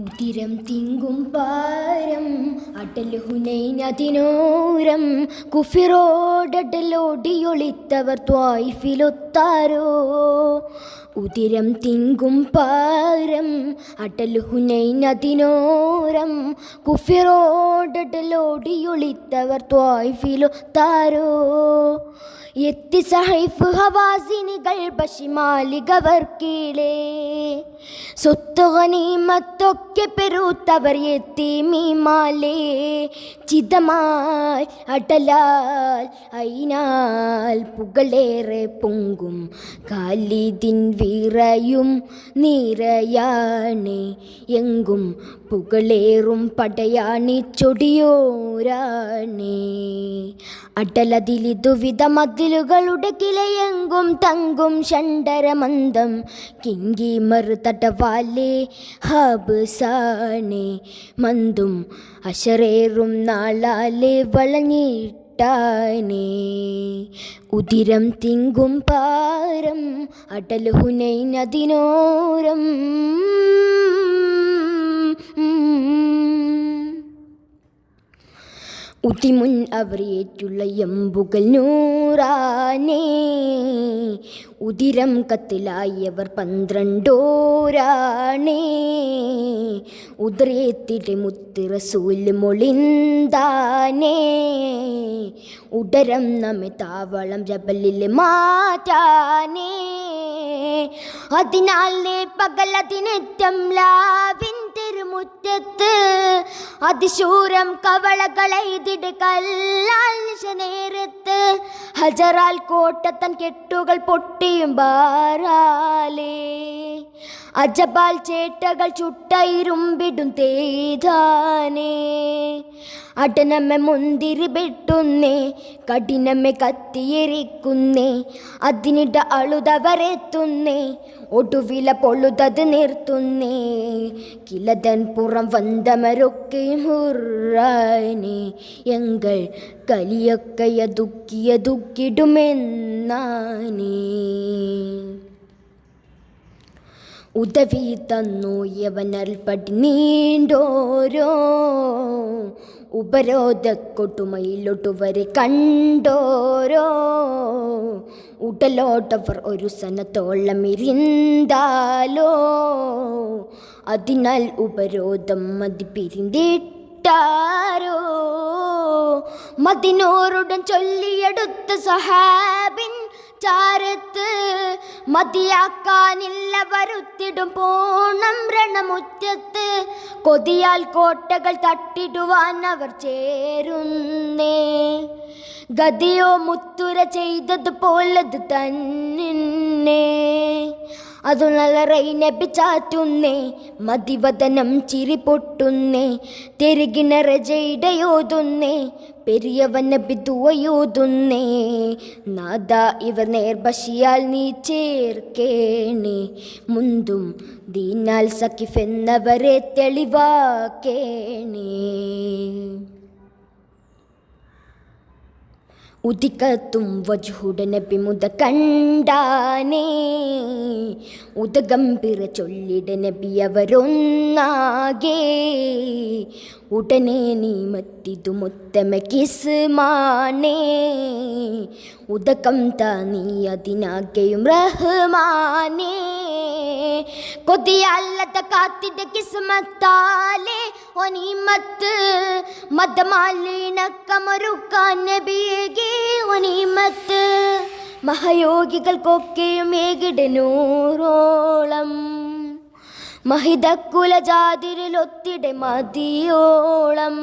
ഉതിരം തിങ്കും പാരം അടൽ ഹുനൈനതിനോരം കുഫിറോടലോടിയൊളിത്തവർ ത്വായിഫിലൊത്താരോ. ഉതിരം തിങ്കും പാരം അടൽ ഹുനൈനതിനോരം കുഫിറോടലോടിയൊളിത്തവർ ത്വായിഫിലൊത്താരോ. എത്തി സഹൈഫ് ഹവാസിനികൾ ബഷിമാലികവർ കീഴേ സ്വത്ത് ഗനീമത്തൊക്കെ പെരുത്തവർ എത്തീമീമാലേ. ചിതമായി അടലാൽ അയിനാൽ പുകളേറെ പൊങ്കും ഖാലിദിൻ വിറയും നിറയാണേ. എങ്കും പുകളേറും പടയാണി ചൊടിയോരാണേ. അടലതിലിതുവിധ മതിലുകളുടെ കിലയെങ്കും തങ്കും ഷണ്ടരമന്ദം കിങ്കി മറുതടവാലേ ഹബ്സാണേ. മന്ദും അശറേറും നാളാലെ വളഞ്ഞിട്ടാനേ. ഉതിരം തിങ്കും പാരം അടൽ ഹുനൈനതിനോരം ഉതിമുൻ അവർ ഏറ്റുള്ള എമ്പുകൾ നൂറാനേ. ഉതിരം കത്തിലായവർ 12 ഉദരേത്തിടെ മുത്ത് റസൂൽ മൊളിന്താനേ. ഉടരം നമ്മെ താവളം ജബലിൽ മാറ്റാനേ. അതിനാലേ പകലതിനേറ്റം ലാവിൻ തിരുമുറ്റത്ത് അതിശൂരം കവളകളെയ്തിട് കല്ലാൽ നേരത്ത് ഹജറാൽ കോട്ടത്തൻ കെട്ടുകൾ പൊട്ടിയും ബാറാലേ. അജബാൽ ചേട്ടകൾ ചുട്ടയിരുമ്പിടും തേതാനേ. അടനമ്മെ മുന്തിരി വെട്ടുന്നേ കഠിനമ്മെ കത്തിയെരിക്കുന്നേ. അതിനിട അളുതവരെത്തുന്നേ ഒടുവില പൊള്ളുതത് നിർത്തുന്നേ. കിലതൻ പുറം വന്തമരൊക്കെയും ഹുറാനേ. എങ്കൾ കലിയൊക്കെയ ദുഃഖിടുമെന്നാനേ. ഉദവി തന്നു യവനൽപടി നീണ്ടോരോ. ഉപരോധക്കൊട്ടുമയിലൊട്ടുവരെ കണ്ടോരോ. ഉടലോട്ടവർ ഒരു സനത്തോളം ഇരുന്നാലോ. അതിനാൽ ഉപരോധം മതി പിരിന്തിട്ടാരോ. മദിനോറുടൻ ചൊല്ലിയെടുത്ത സഹാബിൻ ചാരത്ത് മതിയാക്കാനില്ല വരുത്തിടും പോണം രണമുറ്റത്ത്. കൊതിയാൽ കോട്ടകൾ തട്ടിടുവാൻ അവർ ചേരുന്നേ. ഗതിയോ മുത്തുര ചെയ്തത് പോലത് തന്നെ. അതു നല്ലറൈ നബി ചാറ്റുന്നേ. മതിവദനം ചിരി പൊട്ടുന്നേ. തിരികിന രജയിടയോതുന്നേ. പെരിയവൻ നബി ദുവയോതുന്നേ. നാദാ ഇവർ നേർബശിയാൽ നീ ചേർക്കേണേ. മുന്തും ദീനാൽ സഖിഫ് എന്നവരെ തെളിവാക്കേണേ. ഉദിക്കത്തും വജുഹുട നബി മുത കണ്ടാനേ. ഉദഗംഭീര ചൊല്ലിട നബി അവരൊന്നാകെ. ഉടനെ നീ മത്തിതു മുത്തമ കിസ്മാനേ. ഉദകം താ നീ അതിനാകെയും റഹ്മാനേ. കൊതിയല്ലത കാത്തിട കിസ്മത്താലേ ഒനീമത്ത്. മതമാലിണക്കമൊരുക്കാൻ നബിയേകെ ഒനീമത്ത്. മഹയോഗികൾക്കൊക്കെയും ഏകിടനൂറോളം. മഹിതക്കുലജാതിരിലൊത്തിടെ മതിയോളം.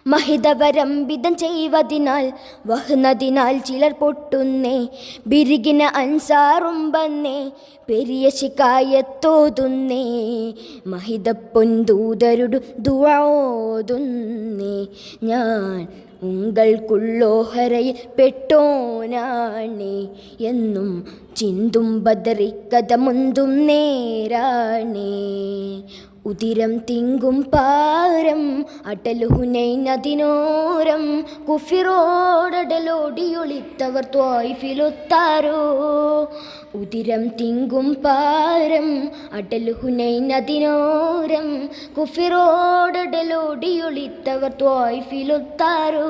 മഹിതവരംബിതം ചെയ്വതിനാൽ വഹ്നതിനാൽ ചിലർ പൊട്ടുന്നേ. ബിരികിന അൻസാറും വന്നേ പെരിയ ശിക്കായത്തോതുന്നേ. മഹിതപ്പൊന്തൂതരുടു ദുആഓതുന്നേ. ഞാൻ ഉങ്ങൾക്കുള്ളോഹരയിൽ പെട്ടോനാണേ. എന്നും ചിന്തും ബദറിക്കഥ മുന്തും നേരാണേ. ഉതിരം തിങ്കും പാരം അടൽ ഹുനൈൻ അതിനോരം കുഫിറോടലോടിയൊളിത്തവർ ത്വായിഫിലൊത്താരോ. ഉതിരം തിങ്കും പാരം അടൽ ഹുനൈൻ അതിനോരം കുഫിറോടലോടിയൊളിത്തവർ ത്വായിഫിലൊത്താരോ.